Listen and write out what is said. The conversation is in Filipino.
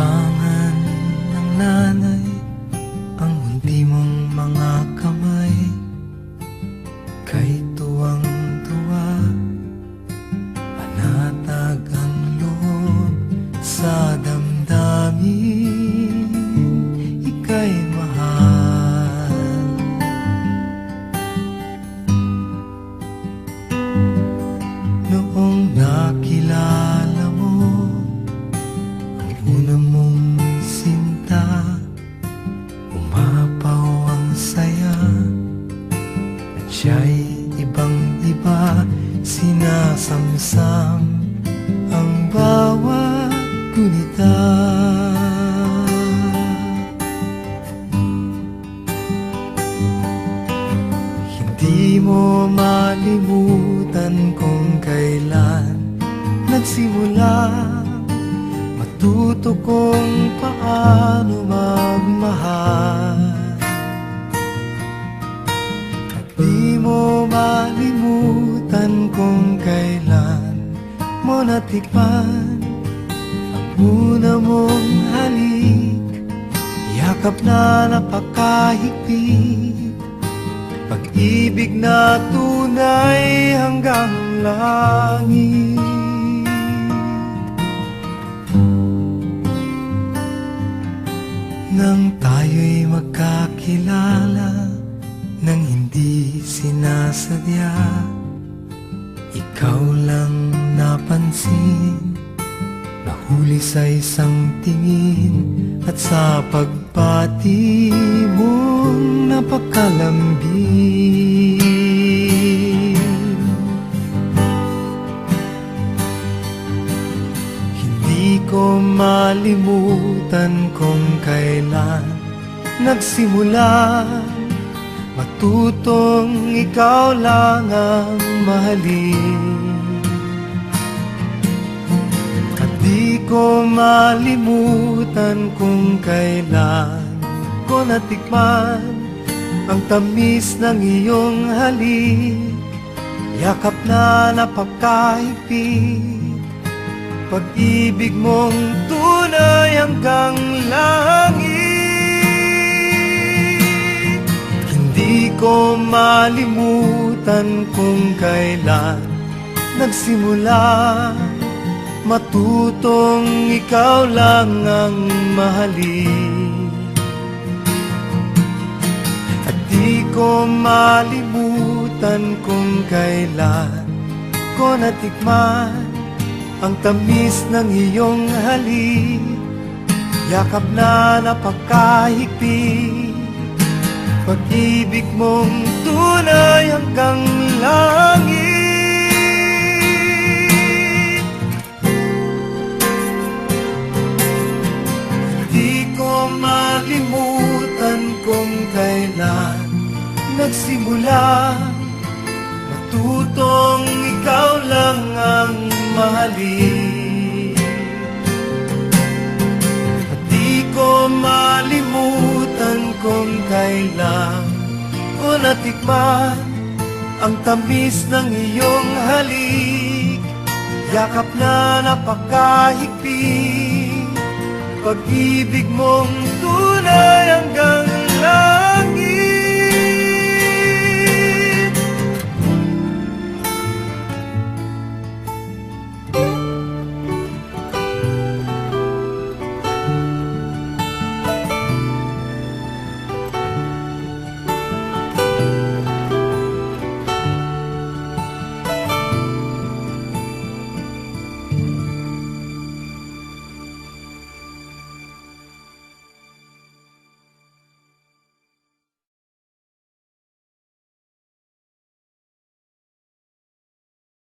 Harangan ng nanay ang unti mong mga kamay, kay tuwang-tuwa panatag ang loob sa damdamin, ika'y mahal. Noong nakilala mo ang una mong sinta, umapaw ang saya at siya'y ibang-iba, sinasamsam ang bawat gunita. Hindi mo malimutan kung kailan nagsimula matuto kung paano magmahal. At di mo malimutan kung kailan mo natikman ang una mong halik, yakap na napakahigpit, pag-ibig na tunay hanggang langit. Nang tayo'y magkakilala, nang hindi sinasadya, ikaw lang napansin, nahuli sa isang tingin, at sa pagpati mong napakalambing. Hindi ko malimutan kung kailan nagsimula matutong ikaw lang ang mahalin. At di ko malimutan kung kailan ko natikman ang tamis ng iyong halik, yakap na napakahigpit, pag-ibig mong tunay hanggang langit. Hindi ko malimutan kung kailan nagsimula matutong ikaw lang ang mahalin. At di ko malimutan kung kailan ko natikman ang tamis ng iyong halik, yakap na napakahigpit, pag-ibig mong tunay hanggang langit. Di ko malimutan kung kailan nagsimula matutong ikaw lang ang mahalin. At di ko malimutan kung kailan ko natikman ang tamis ng iyong halik, yakap na napakahigpit, pag-ibig mong tunay hanggang